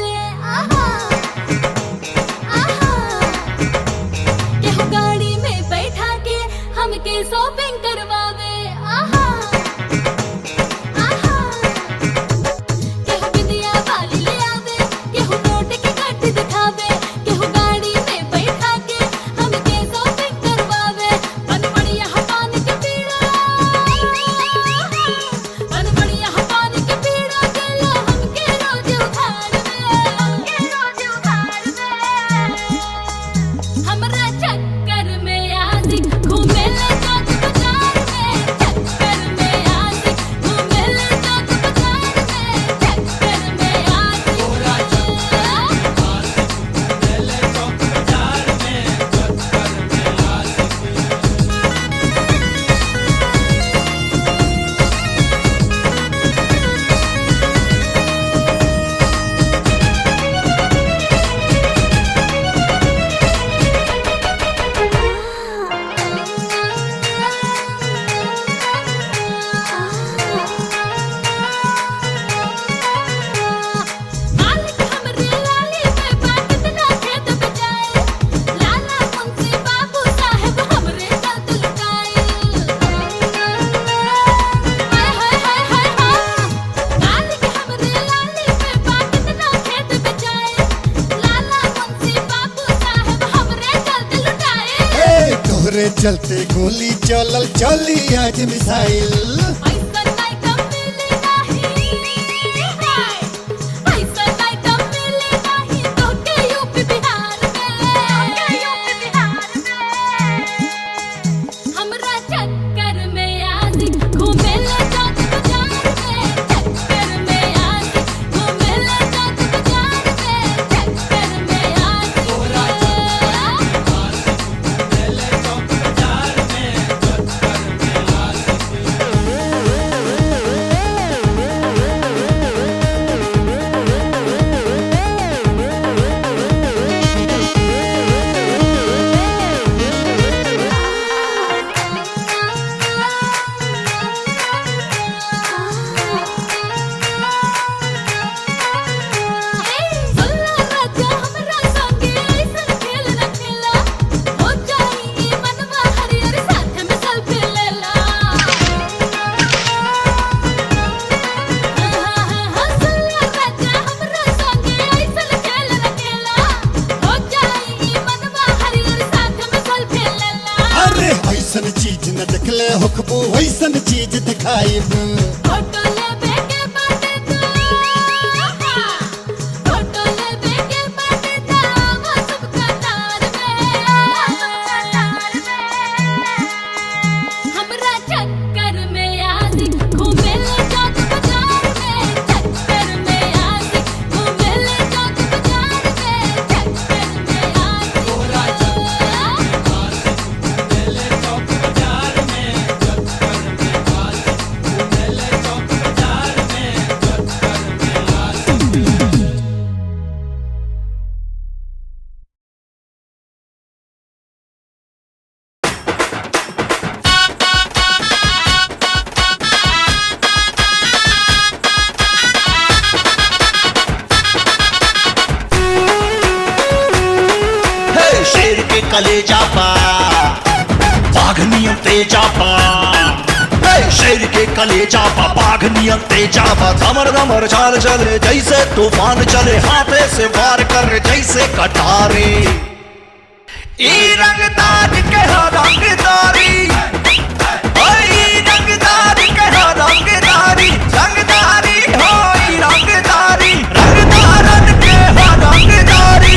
करवावे। आहा आहा केहू गाड़ी में बैठा के हमके शॉपिंग करवावे। आहा आहा केहू बिंदिया वाली ले आवे, केहू नोट के गठ दिखावे, केहू गाड़ी में बैठा के हमके शॉपिंग करवावे। बनबड़िया पान के पीड़ा, बनबड़िया पान के पीड़ा देला हमके रोज उधार में। हमरा चक्कर में आशिक घूमेला चौक बाजार में, चक्कर में आशिक घूमेला चौक बाजार में, चक्कर में आशिक। मालिक हमरे लाली पे बात ना खेत बजाए, लाला मुंशी बाबू साहब हमरे दर्द लुटाए। हाय हाय हाय हाय मालिक हमरे लाली पे बात ना खेत बजाए, लाला मुंशी बाबू साहब हमरे दर्द लुटाए। तोहरे चलते गोली चलल चली आज मिसाइल। ऐसन आइटम मिले नाही, हाय ऐसन आइटम मिले नाही तोके यूपी बिहार में। हमरा चक्कर में आशिक घूमेला चौक बाजार में, चक्कर में आशिक घूमेला चौक बाजार में, चक्कर में सुल्ला राजा हमरा संगे ऐसन खेल रखेला, हो जाई ई मनवा हरियर साथ में सेल्फी लेला। सुल्ला राजा हमरा संगे ऐसन खेल रखेला, हो जाई ई मनवा हरियर साथ में सेल्फी लेला। अरे ऐसन चीज न देखले होखबो, वैसन चीज दिखाइब। फोटो लेबे के बाटे तो, फोटो लेबे के बाटे तो वो सब कतार में। हमरा चक्कर में आशिक घूमेला चौक बाजार में, चक्कर में आशिक घूमेला चौक बाजार में, चक्कर में हे शेर के कलेजा पा बाघ नियम तेजा पा, हे शेर के कलेजा पा बाघ नियम तेजा पा। धमर धमर चाल चले जैसे तूफान चले, हाथे से वार कर जैसे कटारे। ई रंगदार के हा रंगदारी, ई रंगदार के हा रंगदारी, रंगदारी हो ई रंगदारी, रंगदारन के हा रंगदारी।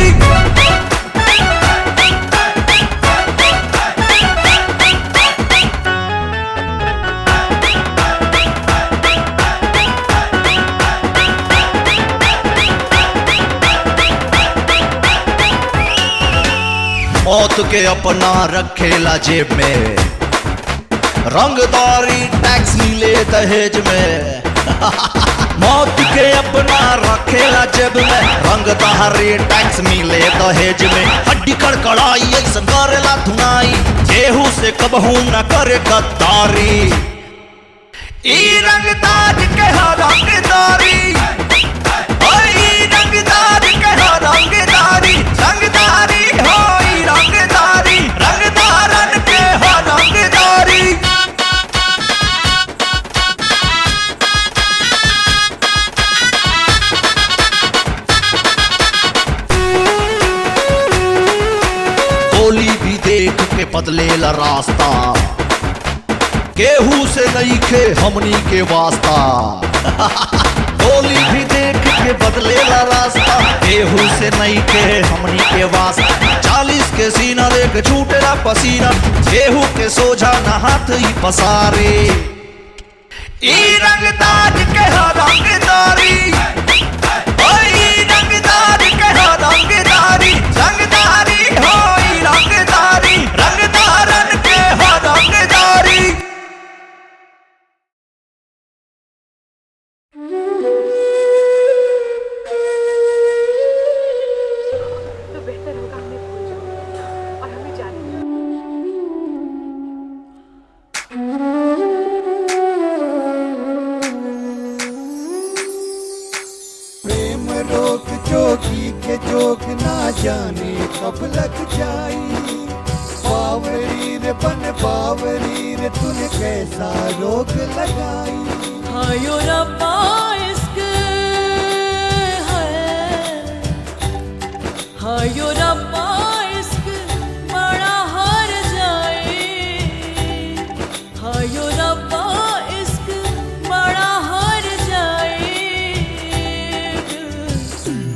मौत के अपना रखेला जेब में, रंगदारी टैक्स मिले दहेज में। मौत के अपना रखेला जेब में, रंगदारी टैक्स मिले दहेज में। हड्डी कड़कड़ाई ऐसन करेला धुनाई, केहू से कबहू न करे गद्दारी। ई रंगदार के हा रंगदारी, ई रंगदार बदलेला रास्ता, केहू से नहीं खे हमनी के वास्ता। होली भी देख के बदलेला रास्ता, केहू से नहीं खे हमनी के वास्ता। 40 के सीना देख छूटेला पसीना, केहू के सोझा न हाथ ही पसारे। ई रंगदार के हा रंगदारी, ई रंगदार के हा रंगदारी, रंगदारी हो ई रंगदारी, रंगदारन के हा रंगदारी। तो बेहतर होगा हमें भूल जाओ और हमें जाने दो। प्रेम रोक जोगी के जोग ना जाने कब लग जाई। बावरी रे बन बावरी रे तूने कैसा रोग लगाई। हायो रब्बा इश्क है, हायो रब्बा इश्क बड़ा हार जाए। हायो रब्बा इश्क बड़ा हार जाए।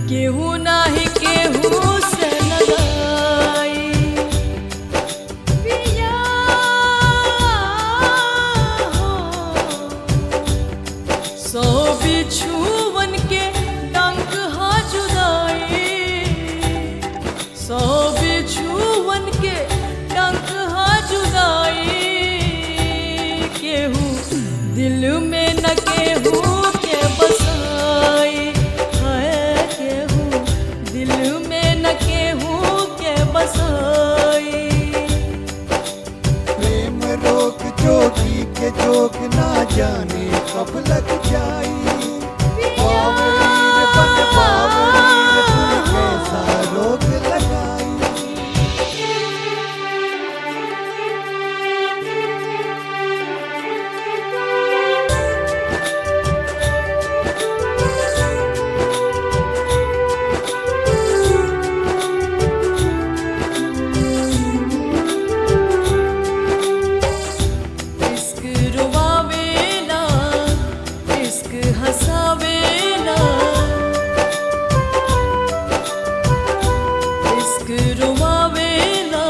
केहू नाही केहू से लगाई। पिया सौ बिछुवन के डंक हा जुदाई। सौ बिछुवन के डंक हा जुदाई। केहू दिल में न केहू के बसाई है। केहू दिल में न केहू के बसाई। प्रेम रोक जोगी के जोग ना जाने कब लग जाई। बावरी रे बन बावरी रे तूने कैसा रोग लगाई। इश्क रुवावेला, इश्क हंसावेला। इश्क रुवावेला,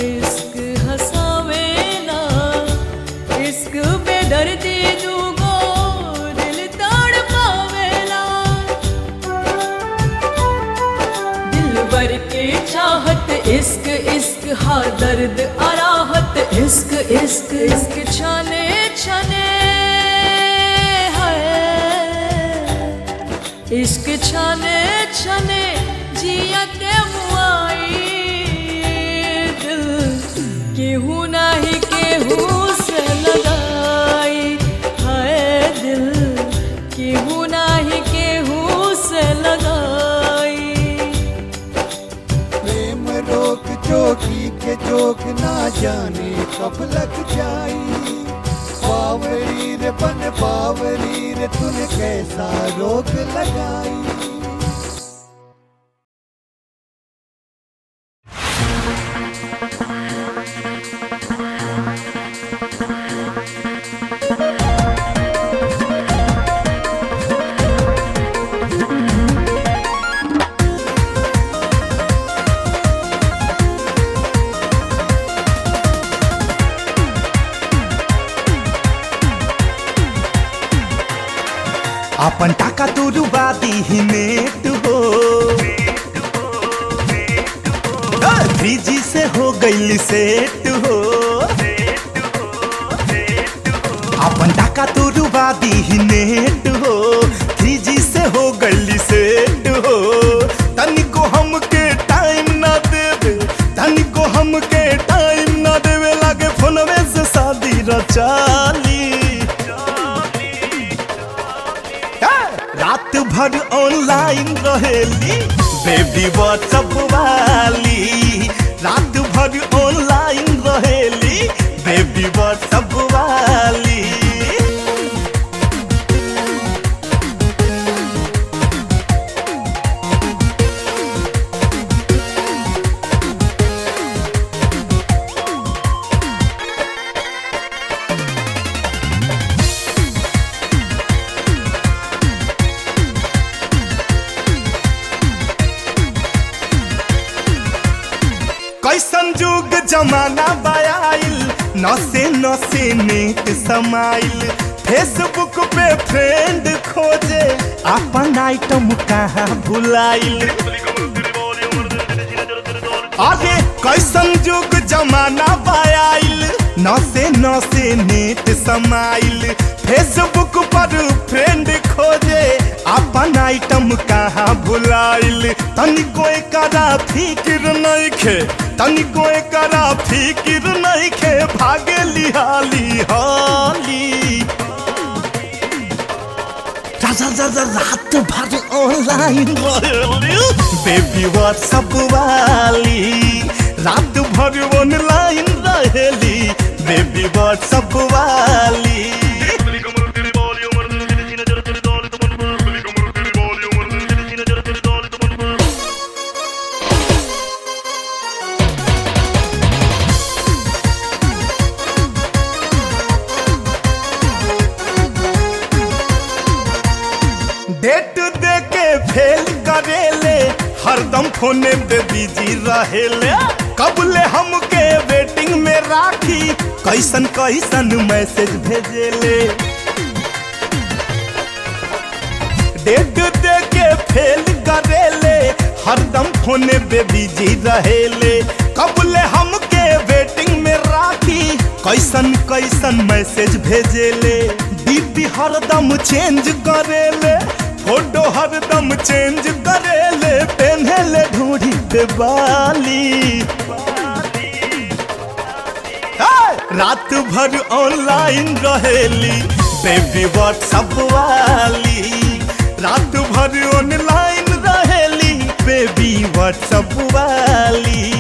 इश्क हंसावेला। इश्क बेदर्दी दूगो दिल तोड़ पावेला। दिलबर के चाहत इश्क इश्क हा दर्द आराहत। इश्क इश्क इश्क छने छने है। इश्क छने छने जिया के मुआई। दिल केहू नाही केहू से लगाई है। दिल केहू नाही केहू से लगाई। प्रेम रोक जोगी के जोग ना जाने कब लग जाई। बावरी रे बन बावरी रे तूने कैसा रोग लगाई। अपन टाका तो डुबा दी नेट हो। 3G से हो गई सेट हो। अपन टाका तो डुबा दी नेट हो। 3G से हो गई सेट हो। तनिको हमके टाइम ना देवे, तनिको हमके टाइम ना देवे। लागे फोनवे से शादी रचाली। रात भर ऑनलाइन रहेली बेबी व्हाट्सएप वाली। रात भर ऑनलाइन रहेली बेबी व्हाट्सएप वाली। कैसन जुग जमाना बयाइल, नसे नसे नेट समाइल, फेसबुक पे फ्रेंड खोजे अपन आइटम कहाँ भुलाइल। आगे कैसन जुग जमाना बयाइल, नसे नसे नेट समाइल, फेसबुक पर फ्रेंड खोजे अपन आइटम कहाँ भुलाइल। तनिको एकरा फिक्र नइखे, तनिको एकरा फिक्र नइखे, भागेली हाली हाली। रात भर ऑनलाइन बेबी व्हाट्सएप वाली, रात भर ऑनलाइन रहेली बेबी व्हाट्सएप वाली। डेट दे के फेल करेले, हरदम फोने पे बिजी रहेले, कबले हमके वेटिंग में राखी, कैसन कैसन मैसेज भेजेले। डेट दे के फेल करेले, हरदम फोने पे बिजी रहेले, कबले हमके वेटिंग में राखी, कैसन कैसन मैसेज भेजेले। डीपी हरदम चेंज करेले, फोटो हरदम चेंज करेले, पहनेले ढूंढी पे बाली। रात भर ऑनलाइन रहेली बेबी व्हाट्सएप वाली, रात भर ऑनलाइन रहेली बेबी व्हाट्सएप वाली।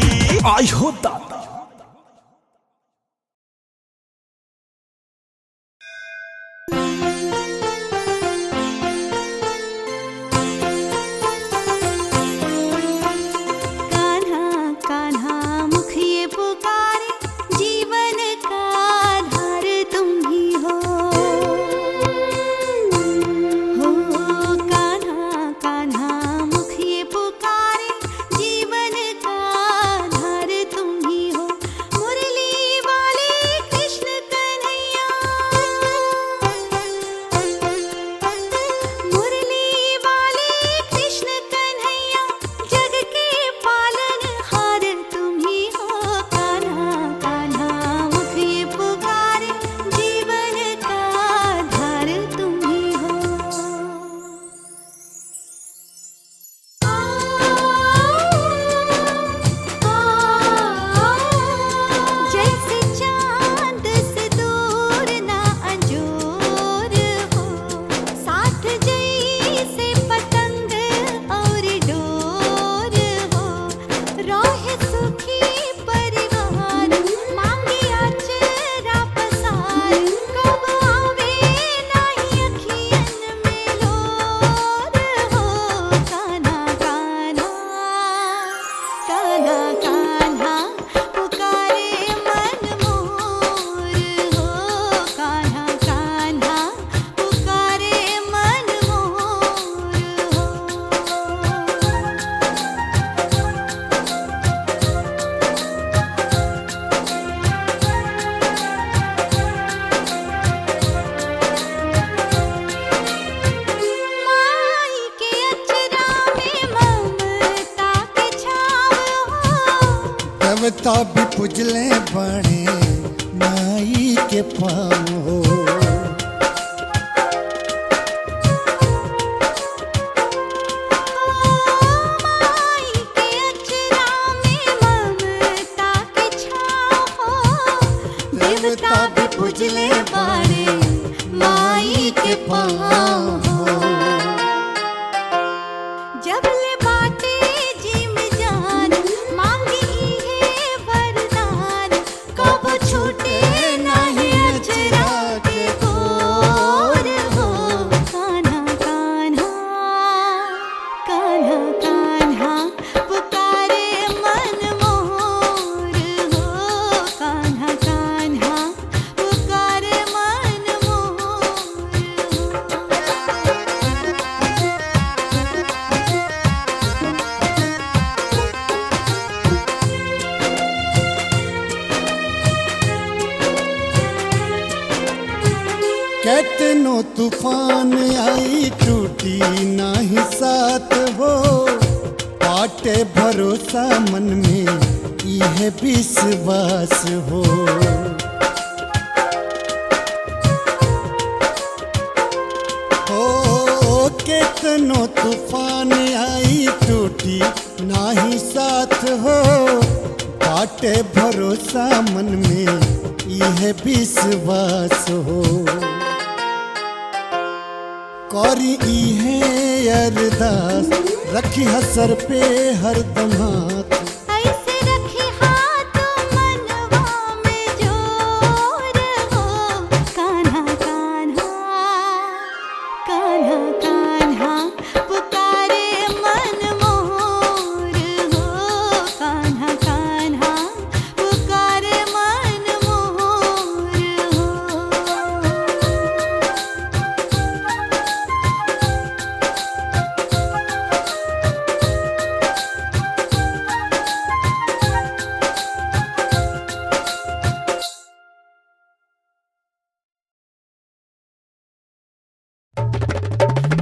आई हो दादा। देवता भी पुजले बने माई के पाओ। देवता भी पुजले बने माई के पाओ। जब ले बाटे जी में जान मांगी है वरदान, कब छूटे नहीं अचरा कैतनो तूफान आई टूटी नाही साथ हो, पाटे भरोसा मन में यह विश्वास हो। हो कैतनो तूफान आई टूटी नाही साथ हो, पाटे भरोसा मन में यह विश्वास हो। कौरी इहे अरदास रखी हसर पे हरदम हाथ, ऐसे रखी हाथ मनवा में जोर हो। कान्हा कान्हा कान्हा कान्हा पुकारे मन मोर हो। कान्हा कान्हा पुकारे मन मोर हो।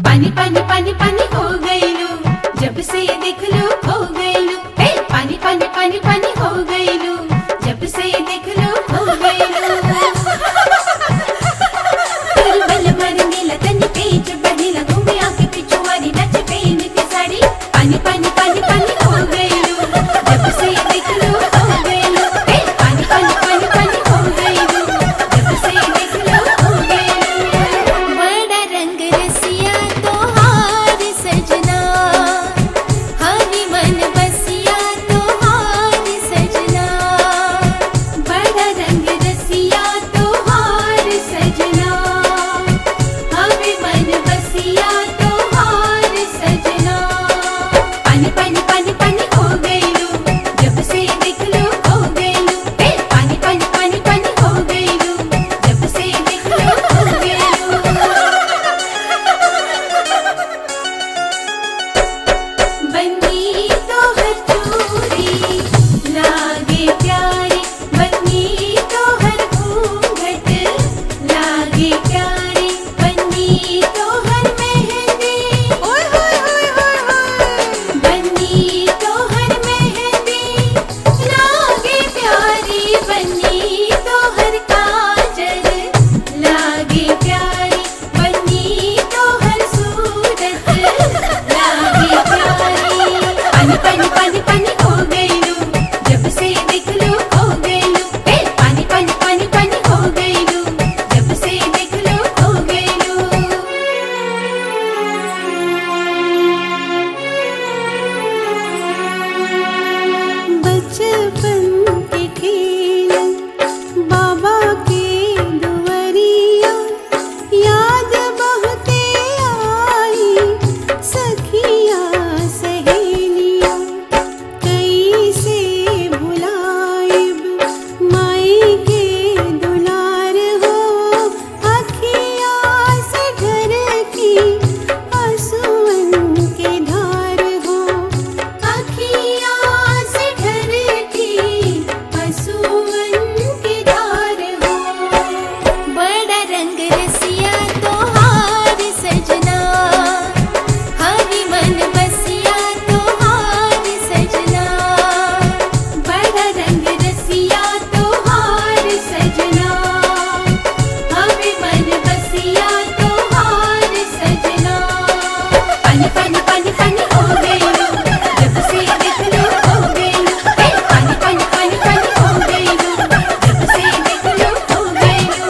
पानी पानी पानी पानी हो गई लू, जब से देख लो खो गई लू। हे पानी पानी पानी पानी हो गई लू, जब से देख लो खो गई लू। बल मरने लगन तेज बढ़ेला, घूमे आके पिछुआरी नच पेन की साड़ी। पानी पानी पानी पानी हो गई लू, जब से देख लो खो गई लू। हे पानी पानी पानी पानी हो गई लू, जब से देख लो खो गई लू। बड़ा रंग रसिया तोहार सजना, हरी मन बसिया तोहार सजना। बड़ा रंग रसिया तोहार सजना, हमें मन बसिया तोहार सजना। पानी पानी पानी पानी हो गई लू, जब से देख लो खो गई लू। हे पानी पानी पानी पानी हो गई लू, जब से देख लो खो गई लू। बन्नी तोहर चूड़ी लागे प्यारी, बन्नी तोहर घूंघट लागे प्यारी। बन्नी तोहर मेहंदी, ओए होए होए होए होए। बन्नी तोहर मेहंदी लागे प्यारी, बन्नी तोहर काजल लागे प्यारी। बन्नी तोहर सूरत लागे प्यारी। पानी पानी पानी पानी हो गई लू, जब से देख लो खो गई लू। हे पानी पानी पानी पानी हो गई लू, जब से देख लो खो गई लू। बचपन के खेल बाबा के दुवरिया, याद बहुते आई सखिया सहेलिया। कैसे भुलाइब माई के दुलार हो, अखिया से ढरकी आंसुअन के धार हो। अखिया से ढरकी आंसुअन की धार हो। बड़ा रंग रसिया तोहार सजना, हरी मन बसिया तोहार सजना। बड़ा रंग रसिया तोहार सजना, हमें मन बसिया तोहार सजना। पानी पानी पानी पानी हो गई लू, जब से देख लो खो गई लू। हे पानी पानी पानी पानी हो गई लू, जब से देख लो खो गई लू।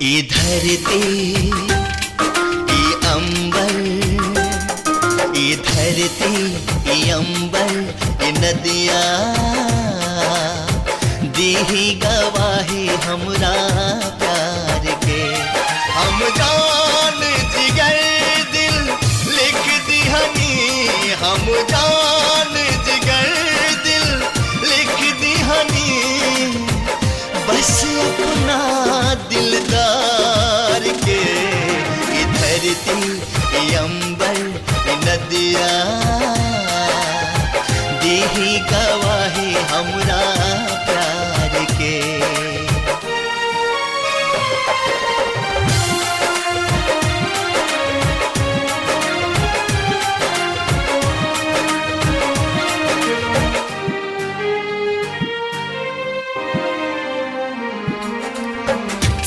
ये धरती ये अंबर, ये धरती ये अंबर ये नदिया दी ही गवाही हमरा प्यार के। हम जान जिगर दिल लिख दी ये अंबर ये नदिया दीही गवाही हमरा प्यार के।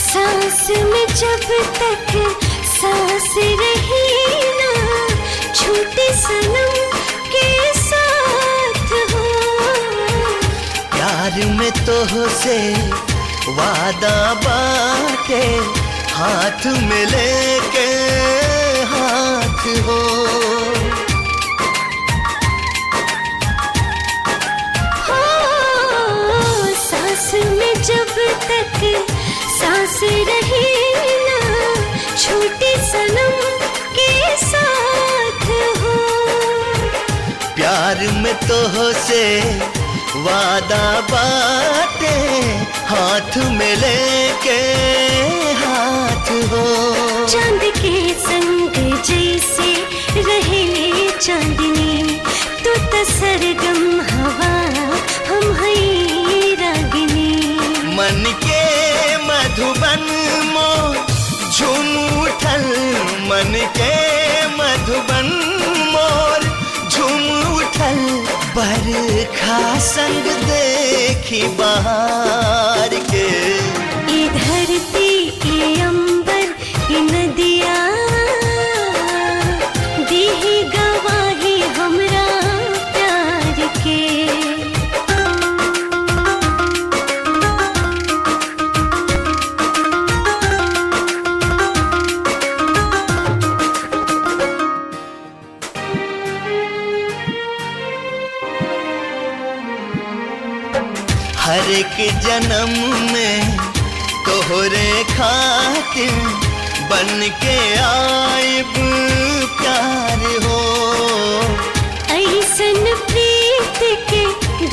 सांस में जब तक सांस रही ना छूटे सनम के साथ हो। प्यार में तो से वादा बाटे हाथ में लेके हाथ हो। सांस में जब तक सांस रही ना छूटे सनम के साथ हो। प्यार में तो से वादा बाटे हाथ में लेके हाथ हो। चांद के संग जैसे रहे चांदनी तो सरगम हवा हम हैं रागिनी। मन के मधुबन मो झूम उठल मन के मधुबन मोर झूम उठल। बरखा संग देखी बहार के। ये धरती ये अंबर ये नदिया दीही गवाही हमरा प्यार के। हर एक जन्म में तोहरे खातिर बन के आइब प्यार हो। ऐसन प्रीत के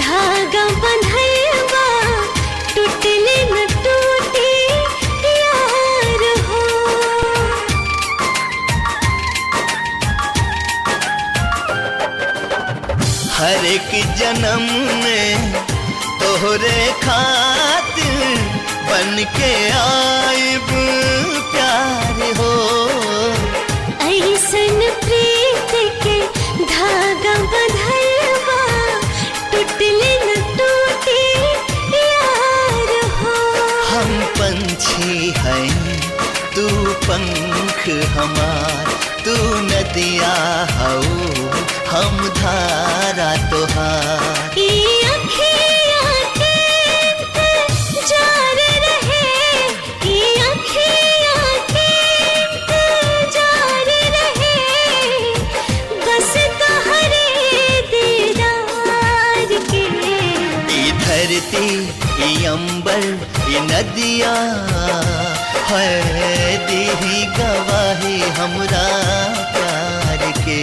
धागा बंधल बा टूटले न टूटे यार हो। हर एक जन्म में तोहरे खातिर बन के आइब प्यार हो। ऐसन प्रीत के धागा बंधल बा टूटले न टूटे यार हो। हम पंछी हैं तू पंख हमार तू नदिया हो हम धारा तोहार। ये अखियाँ के इंतजार रहे ये अखियाँ के इंतजार रहे बस तोहरे दीदार के। ये धरती ये अंबर ये नदिया है दीही गवाही हमरा प्यार के।